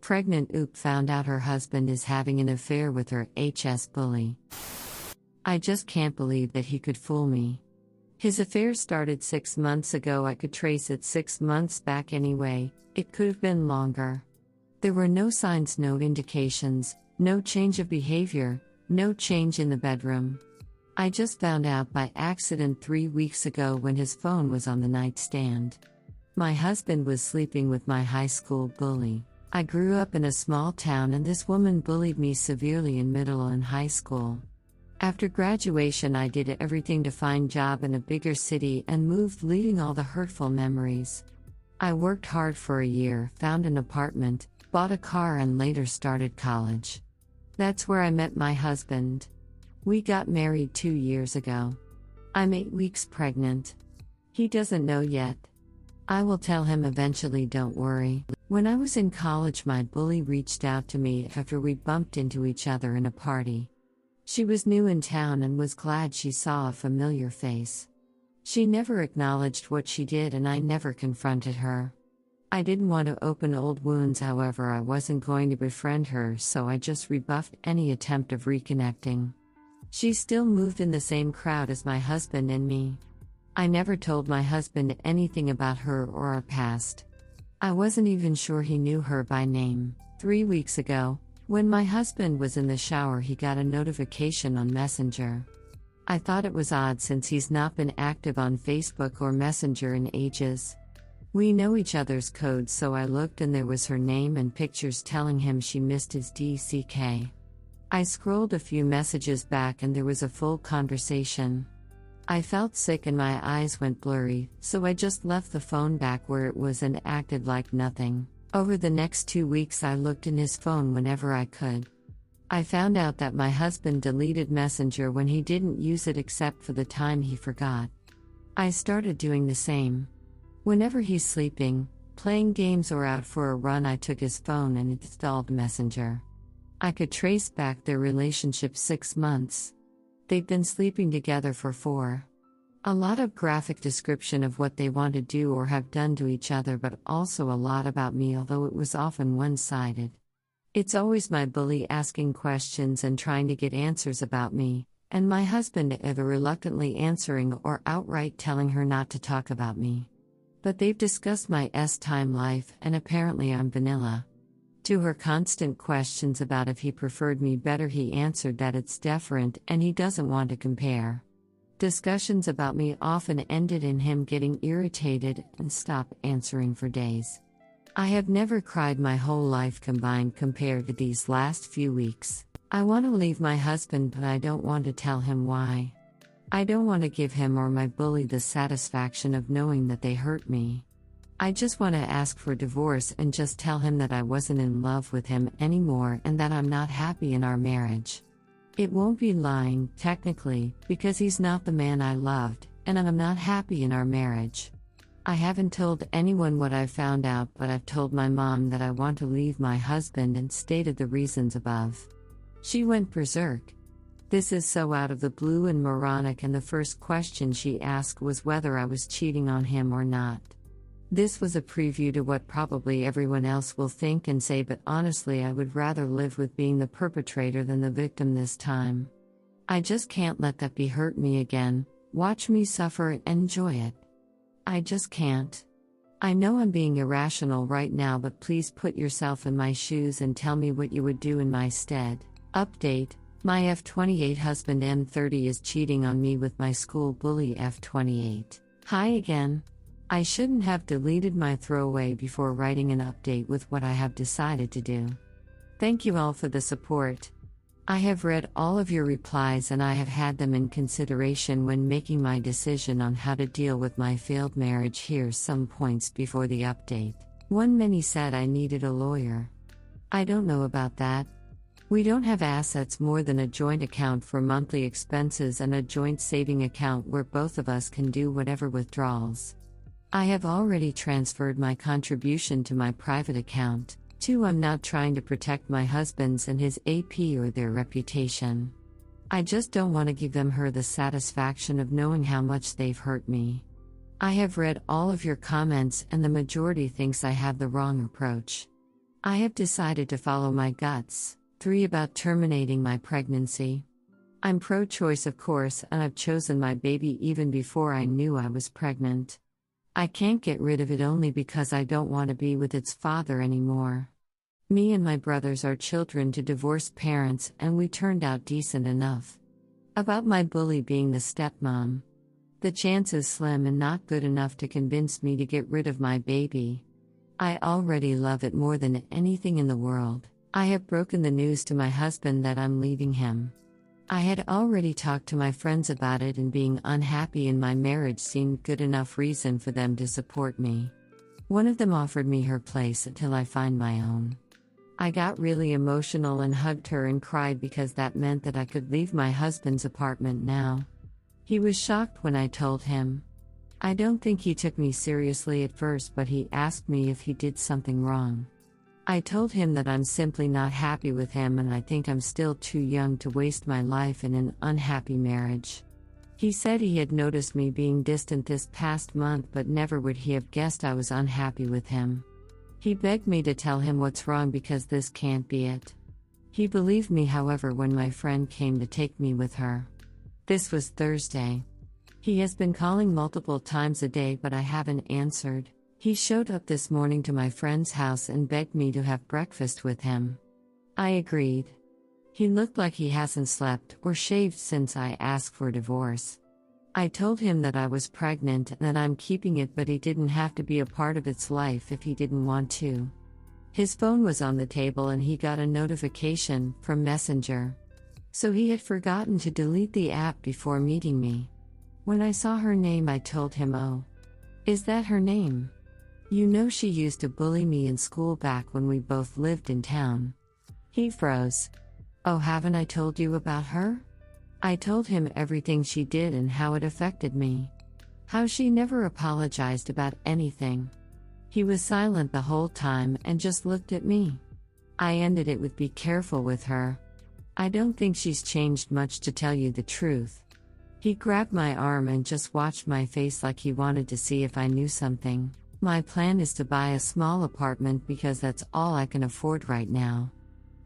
Pregnant oop found out her husband is having an affair with her HS bully. I just can't believe that he could fool me. His affair started 6 months ago. I could trace it 6 months back anyway. It could have been longer. There were no signs, no indications, no change of behavior, no change in the bedroom. I just found out by accident 3 weeks ago when his phone was on the nightstand. My husband was sleeping with my high school bully. I grew up in a small town and this woman bullied me severely in middle and high school. After graduation I did everything to find job in a bigger city and moved, leaving all the hurtful memories. I worked hard for a year, found an apartment, bought a car and later started college. That's where I met my husband. We got married 2 years ago. I'm 8 weeks pregnant. He doesn't know yet. I will tell him eventually, don't worry. When I was in college, my bully reached out to me after we bumped into each other in a party. She was new in town and was glad she saw a familiar face. She never acknowledged what she did and I never confronted her. I didn't want to open old wounds, however I wasn't going to befriend her, so I just rebuffed any attempt of reconnecting. She still moved in the same crowd as my husband and me. I never told my husband anything about her or our past. I wasn't even sure he knew her by name. 3 weeks ago, when my husband was in the shower, he got a notification on Messenger. I thought it was odd since he's not been active on Facebook or Messenger in ages. We know each other's codes, so I looked and there was her name and pictures telling him she missed his DCK. I scrolled a few messages back and there was a full conversation. I felt sick and my eyes went blurry, so I just left the phone back where it was and acted like nothing. Over the next 2 weeks I looked in his phone whenever I could. I found out that my husband deleted Messenger when he didn't use it except for the time he forgot. I started doing the same. Whenever he's sleeping, playing games or out for a run, I took his phone and installed Messenger. I could trace back their relationship 6 months. They've been sleeping together for 4. A lot of graphic description of what they want to do or have done to each other, but also a lot about me, although it was often one-sided. It's always my bully asking questions and trying to get answers about me, and my husband either reluctantly answering or outright telling her not to talk about me. But they've discussed my time life and apparently I'm vanilla. To her constant questions about if he preferred me better, he answered that it's different and he doesn't want to compare. Discussions about me often ended in him getting irritated and stop answering for days. I have never cried my whole life combined compared to these last few weeks. I want to leave my husband, but I don't want to tell him why. I don't want to give him or my bully the satisfaction of knowing that they hurt me. I just want to ask for divorce and just tell him that I wasn't in love with him anymore and that I'm not happy in our marriage. It won't be lying, technically, because he's not the man I loved, and I'm not happy in our marriage. I haven't told anyone what I've found out, but I've told my mom that I want to leave my husband and stated the reasons above. She went berserk. This is so out of the blue and moronic, and the first question she asked was whether I was cheating on him or not. This was a preview to what probably everyone else will think and say, but honestly I would rather live with being the perpetrator than the victim this time. I just can't let that be hurt me again, watch me suffer and enjoy it. I just can't. I know I'm being irrational right now, but please put yourself in my shoes and tell me what you would do in my stead. Update: my F28 husband M30 is cheating on me with my school bully F28. Hi again. I shouldn't have deleted my throwaway before writing an update with what I have decided to do. Thank you all for the support. I have read all of your replies and I have had them in consideration when making my decision on how to deal with my failed marriage. Here's some points before the update. 1. Many said I needed a lawyer. I don't know about that. We don't have assets more than a joint account for monthly expenses and a joint saving account where both of us can do whatever withdrawals. I have already transferred my contribution to my private account. 2. I'm not trying to protect my husband's and his AP or their reputation. I just don't want to give them her the satisfaction of knowing how much they've hurt me. I have read all of your comments and the majority thinks I have the wrong approach. I have decided to follow my guts. 3 about terminating my pregnancy. I'm pro-choice, of course, and I've chosen my baby even before I knew I was pregnant. I can't get rid of it only because I don't want to be with its father anymore. Me and my brothers are children to divorced parents, and we turned out decent enough. About my bully being the stepmom. The chance is slim and not good enough to convince me to get rid of my baby. I already love it more than anything in the world. I have broken the news to my husband that I'm leaving him. I had already talked to my friends about it, and being unhappy in my marriage seemed good enough reason for them to support me. One of them offered me her place until I find my own. I got really emotional and hugged her and cried because that meant that I could leave my husband's apartment now. He was shocked when I told him. I don't think he took me seriously at first, but he asked me if he did something wrong. I told him that I'm simply not happy with him and I think I'm still too young to waste my life in an unhappy marriage. He said he had noticed me being distant this past month, but never would he have guessed I was unhappy with him. He begged me to tell him what's wrong because this can't be it. He believed me, however, when my friend came to take me with her. This was Thursday. He has been calling multiple times a day, but I haven't answered. He showed up this morning to my friend's house and begged me to have breakfast with him. I agreed. He looked like he hasn't slept or shaved since I asked for divorce. I told him that I was pregnant and that I'm keeping it, but he didn't have to be a part of its life if he didn't want to. His phone was on the table and he got a notification from Messenger. So he had forgotten to delete the app before meeting me. When I saw her name, I told him, "Oh, is that her name? You know, she used to bully me in school back when we both lived in town." He froze. "Oh, haven't I told you about her?" I told him everything she did and how it affected me. How she never apologized about anything. He was silent the whole time and just looked at me. I ended it with, "Be careful with her. I don't think she's changed much, to tell you the truth." He grabbed my arm and just watched my face like he wanted to see if I knew something. My plan is to buy a small apartment because that's all I can afford right now.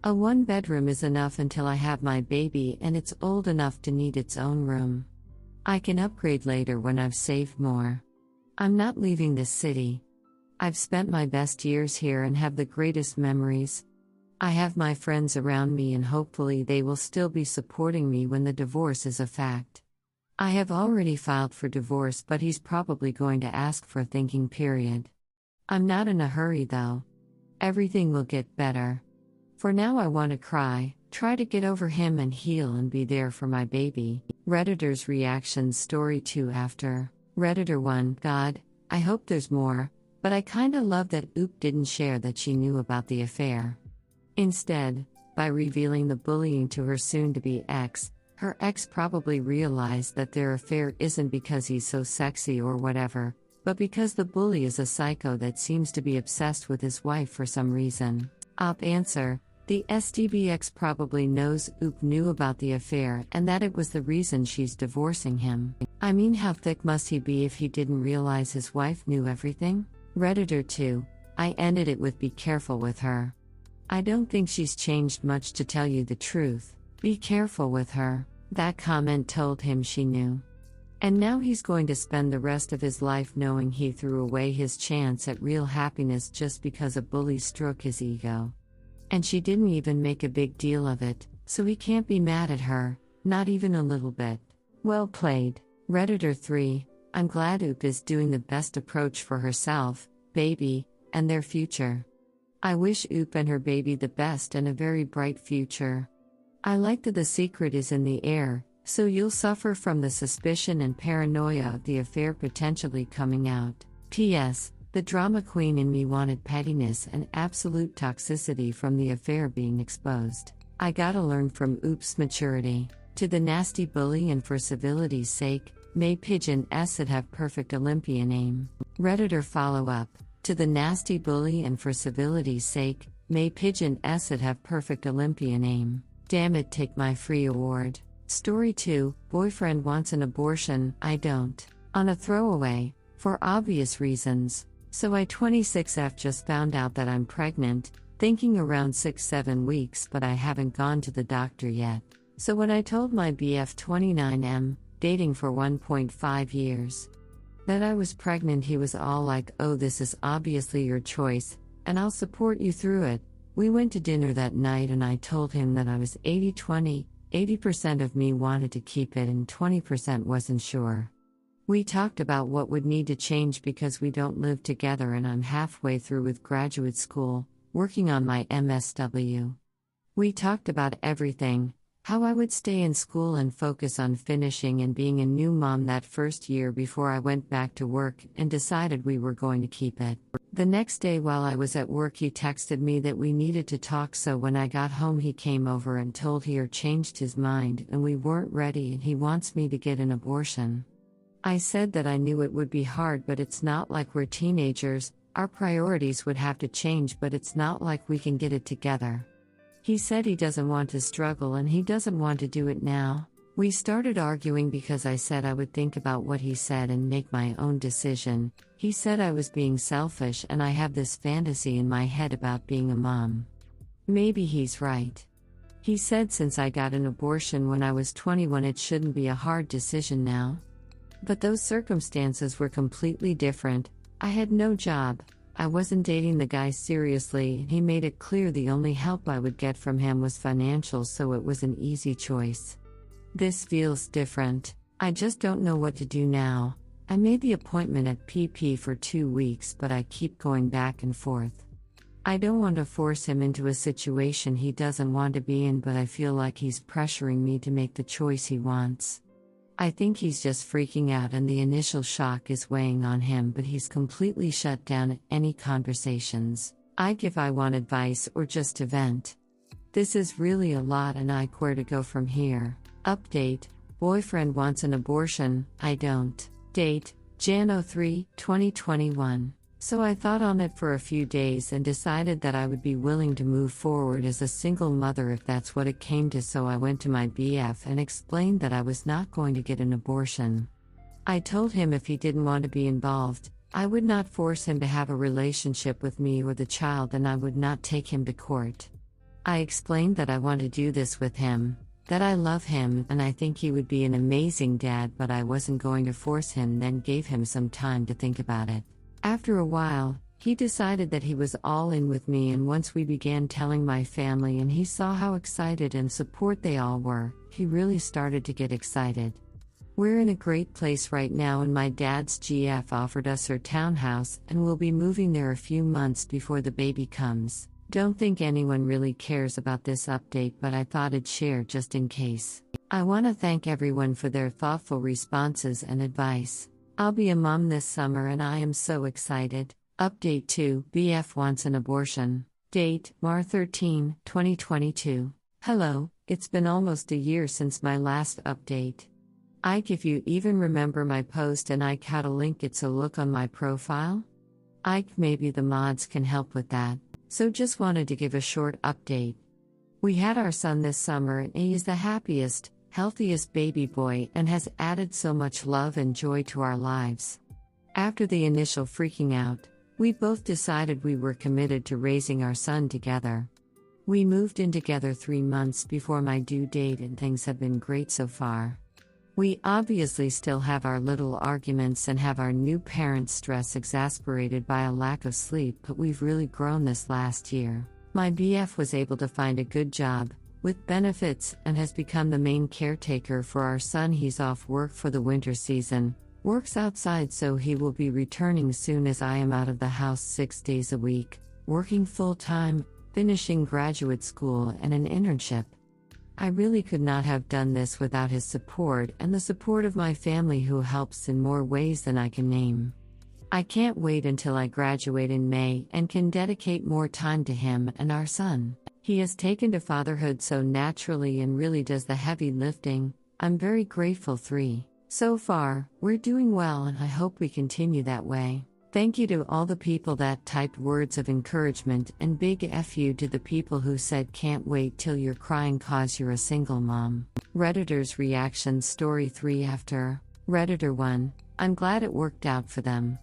A 1-bedroom is enough until I have my baby, and it's old enough to need its own room. I can upgrade later when I've saved more. I'm not leaving this city. I've spent my best years here and have the greatest memories. I have my friends around me and hopefully they will still be supporting me when the divorce is a fact. I have already filed for divorce, but he's probably going to ask for a thinking period. I'm not in a hurry though. Everything will get better. For now I want to cry, try to get over him and heal and be there for my baby. Redditor's reactions. Story 2 after. Redditor 1. God, I hope there's more, but I kinda love that Oop didn't share that she knew about the affair. Instead, by revealing the bullying to her soon-to-be ex, her ex probably realized that their affair isn't because he's so sexy or whatever, but because the bully is a psycho that seems to be obsessed with his wife for some reason. Op answer. The SDBX probably knows Oop knew about the affair and that it was the reason she's divorcing him. I mean, how thick must he be if he didn't realize his wife knew everything? Redditor 2. I ended it with, "Be careful with her. I don't think she's changed much, to tell you the truth. Be careful with her." That comment told him she knew. And now he's going to spend the rest of his life knowing he threw away his chance at real happiness just because a bully stroked his ego. And she didn't even make a big deal of it, so he can't be mad at her, not even a little bit. Well played. Redditor 3. I'm glad Oop is doing the best approach for herself, baby, and their future. I wish Oop and her baby the best and a very bright future. I like that the secret is in the air, so you'll suffer from the suspicion and paranoia of the affair potentially coming out. P.S. The drama queen in me wanted pettiness and absolute toxicity from the affair being exposed. I gotta learn from Oop's maturity. To the nasty bully, and for civility's sake, may Pigeon S'd have perfect Olympian aim. Redditor follow-up. To the nasty bully, and for civility's sake, may Pigeon S'd have perfect Olympian aim. Damn it, take my free award. Story 2. Boyfriend wants an abortion, I don't. On a throwaway, for obvious reasons. So I 26F just found out that I'm pregnant, Thinking around 6-7 weeks, but I haven't gone to the doctor yet. So when I told my BF 29M, dating for 1.5 years, that I was pregnant, he was all like, "Oh, this is obviously your choice, and I'll support you through it." We went to dinner that night and I told him that I was 80-20, 80% of me wanted to keep it and 20% wasn't sure. We talked about what would need to change because we don't live together and I'm halfway through with graduate school, working on my MSW. We talked about everything, how I would stay in school and focus on finishing and being a new mom that first year before I went back to work, and decided we were going to keep it. The next day while I was at work he texted me that we needed to talk, so when I got home he came over and told he or changed his mind and we weren't ready and he wants me to get an abortion. I said that I knew it would be hard, but it's not like we're teenagers, our priorities would have to change, but it's not like we can get it together. He said he doesn't want to struggle and he doesn't want to do it now. We started arguing because I said I would think about what he said and make my own decision. He said I was being selfish and I have this fantasy in my head about being a mom. Maybe he's right. He said since I got an abortion when I was 21 it shouldn't be a hard decision now. But those circumstances were completely different. I had no job. I wasn't dating the guy seriously, and he made it clear the only help I would get from him was financial, so it was an easy choice. This feels different. I just don't know what to do now. I made the appointment at PP for 2 weeks, but I keep going back and forth. I don't want to force him into a situation he doesn't want to be in, but I feel like he's pressuring me to make the choice he wants. I think he's just freaking out and the initial shock is weighing on him, but he's completely shut down any conversations. If I want advice or just to vent. This is really a lot and where to go from here. Update: boyfriend wants an abortion, I don't. Date: Jan 03, 2021. So I thought on it for a few days and decided that I would be willing to move forward as a single mother if that's what it came to, so I went to my BF and explained that I was not going to get an abortion. I told him if he didn't want to be involved, I would not force him to have a relationship with me or the child, and I would not take him to court. I explained that I want to do this with him, that I love him and I think he would be an amazing dad, but I wasn't going to force him, then gave him some time to think about it. After a while, he decided that he was all in with me, and once we began telling my family and he saw how excited and support they all were, he really started to get excited. We're in a great place right now and my dad's GF offered us her townhouse and we'll be moving there a few months before the baby comes. Don't think anyone really cares about this update, but I thought I'd share just in case. I want to thank everyone for their thoughtful responses and advice. I'll be a mom this summer and I am so excited. Update 2: BF wants an abortion. Date: March 13, 2022. Hello, it's been almost a year since my last update. If you even remember my post and how to link it, so look on my profile. Maybe the mods can help with that. So just wanted to give a short update. We had our son this summer and he is the happiest, healthiest baby boy and has added so much love and joy to our lives. After the initial freaking out, we both decided we were committed to raising our son together. We moved in together 3 months before my due date and things have been great so far. We obviously still have our little arguments and have our new parents' stress exasperated by a lack of sleep, but we've really grown this last year. My BF was able to find a good job, with benefits, and has become the main caretaker for our son. He's off work for the winter season, works outside, so he will be returning soon as I am out of the house 6 days a week, working full-time, finishing graduate school and an internship. I really could not have done this without his support and the support of my family, who helps in more ways than I can name. I can't wait until I graduate in May and can dedicate more time to him and our son. He has taken to fatherhood so naturally and really does the heavy lifting. I'm very grateful. So far, we're doing well and I hope we continue that way. Thank you to all the people that typed words of encouragement, and big F you to the people who said can't wait till you're crying cause you're a single mom. Redditor's reaction story 3 after. Redditor 1, I'm glad it worked out for them.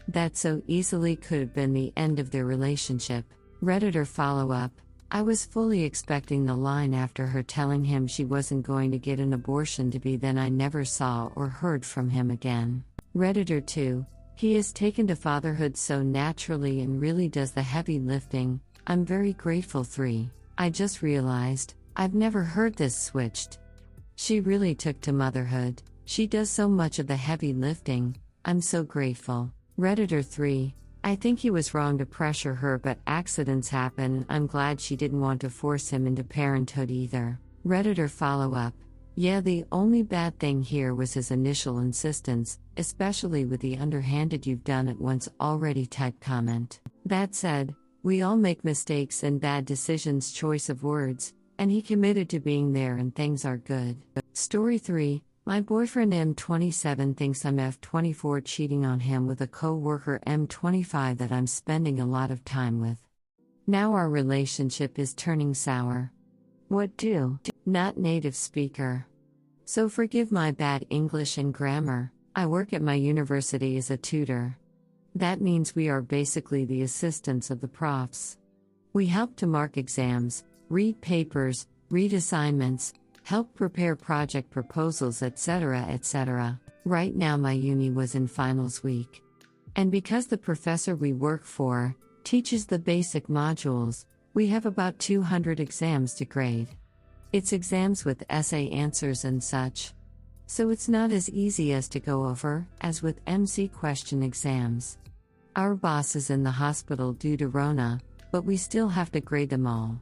That so easily could have been the end of their relationship. Redditor follow-up. I was fully expecting the line after her telling him she wasn't going to get an abortion to be then I never saw or heard from him again. Redditor 2. He has taken to fatherhood so naturally and really does the heavy lifting. I'm very grateful. 3. I just realized, I've never heard this switched. She really took to motherhood. She does so much of the heavy lifting. I'm so grateful. Redditor 3. I think he was wrong to pressure her, but accidents happen. I'm glad she didn't want to force him into parenthood either. Redditor follow-up. Yeah, the only bad thing here was his initial insistence, especially with the underhanded "you've done it once already" type comment. That said, we all make mistakes and bad decisions, choice of words, and he committed to being there and things are good. Story 3. My boyfriend M27 thinks I'm F24 cheating on him with a co-worker M25 that I'm spending a lot of time with. Now our relationship is turning sour. What do? Not native speaker. So forgive my bad English and grammar. I work at my university as a tutor. That means we are basically the assistants of the profs. We help to mark exams, read papers, read assignments, help prepare project proposals, etc., etc. Right now my uni was in finals week. And because the professor we work for teaches the basic modules, we have about 200 exams to grade. It's exams with essay answers and such. So it's not as easy as to go over as with MC question exams. Our boss is in the hospital due to Rona, but we still have to grade them all.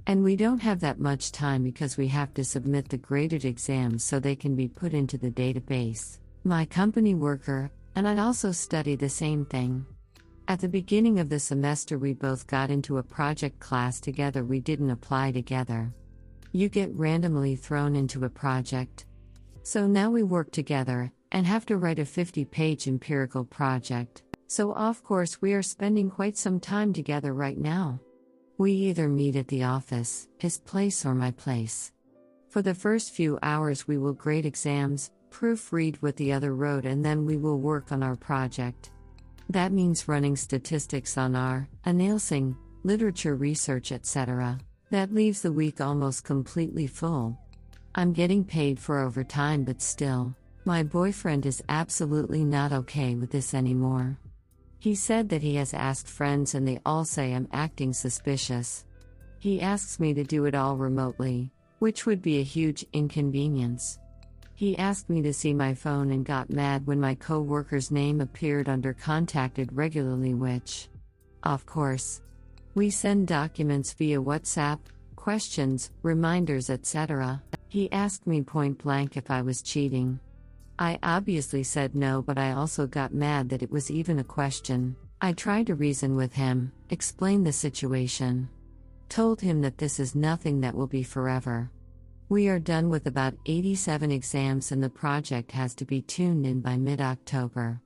And we don't have that much time because we have to submit the graded exams so they can be put into the database. My company worker, and I also study the same thing. At the beginning of the semester we both got into a project class together. We didn't apply together. You get randomly thrown into a project. So now we work together, and have to write a 50-page empirical project. So of course we are spending quite some time together right now. We either meet at the office, his place or my place. For the first few hours we will grade exams, proofread what the other wrote, and then we will work on our project. That means running statistics on our analyzing, literature research, etc. That leaves the week almost completely full. I'm getting paid for overtime, but still, my boyfriend is absolutely not okay with this anymore. He said that he has asked friends and they all say I'm acting suspicious. He asks me to do it all remotely, which would be a huge inconvenience. He asked me to see my phone and got mad when my co-worker's name appeared under contacted regularly, which, of course, we send documents via WhatsApp, questions, reminders, etc. He asked me point blank if I was cheating. I obviously said no, but I also got mad that it was even a question. I tried to reason with him, explain the situation. Told him that this is nothing that will be forever. We are done with about 87 exams and the project has to be tuned in by mid-October.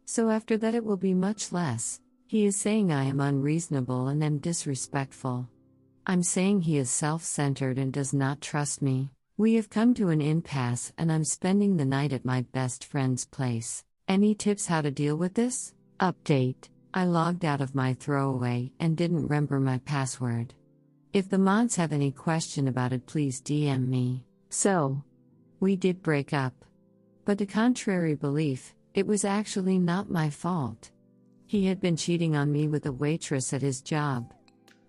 So after that it will be much less. He is saying I am unreasonable and am disrespectful. I'm saying he is self-centered and does not trust me. We have come to an impasse and I'm spending the night at my best friend's place. Any tips how to deal with this? Update. I logged out of my throwaway and didn't remember my password. If the mods have any question about it, please DM me. So, we did break up. But to contrary belief, it was actually not my fault. He had been cheating on me with a waitress at his job.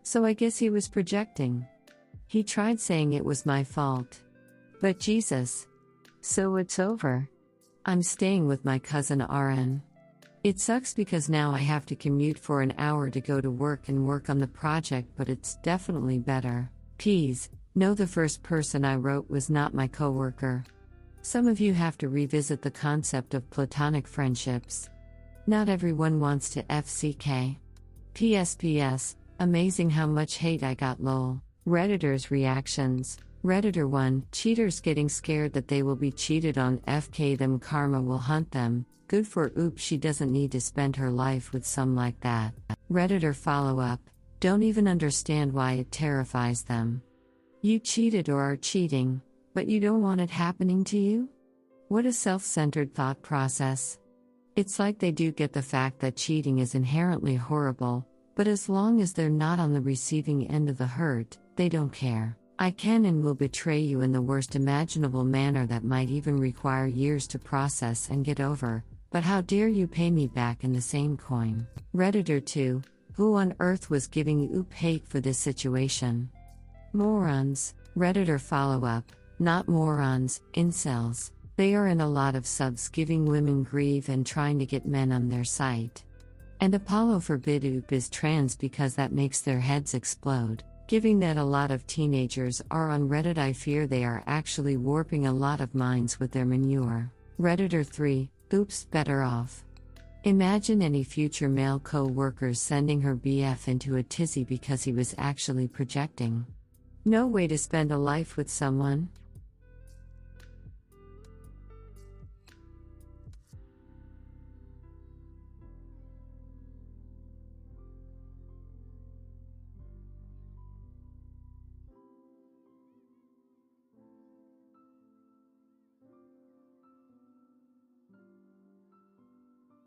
So I guess he was projecting. He tried saying it was my fault. But Jesus. So it's over. I'm staying with my cousin RN. It sucks because now I have to commute for an hour to go to work and work on the project, but it's definitely better. Please, no, the first person I wrote was not my coworker. Some of you have to revisit the concept of platonic friendships. Not everyone wants to FCK. PSPS, amazing how much hate I got lol. Redditors reactions. Redditor 1, cheaters getting scared that they will be cheated on, FK them, karma will hunt them. Good for oops, she doesn't need to spend her life with some like that. Redditor follow-up, don't even understand why it terrifies them. You cheated or are cheating, but you don't want it happening to you? What a self-centered thought process. It's like they do get the fact that cheating is inherently horrible, But as long as they're not on the receiving end of the hurt, they don't care. I can and will betray you in the worst imaginable manner that might even require years to process and get over, but how dare you pay me back in the same coin? Redditor 2, who on earth was giving oop hate for this situation? Morons. Redditor follow-up, not morons, incels. They are in a lot of subs giving women grief and trying to get men on their site. And Apollo forbid oop is trans because that makes their heads explode. Given that a lot of teenagers are on Reddit, I fear they are actually warping a lot of minds with their manure. Redditor 3, oops, better off. Imagine any future male co-workers sending her BF into a tizzy because he was actually projecting. No way to spend a life with someone.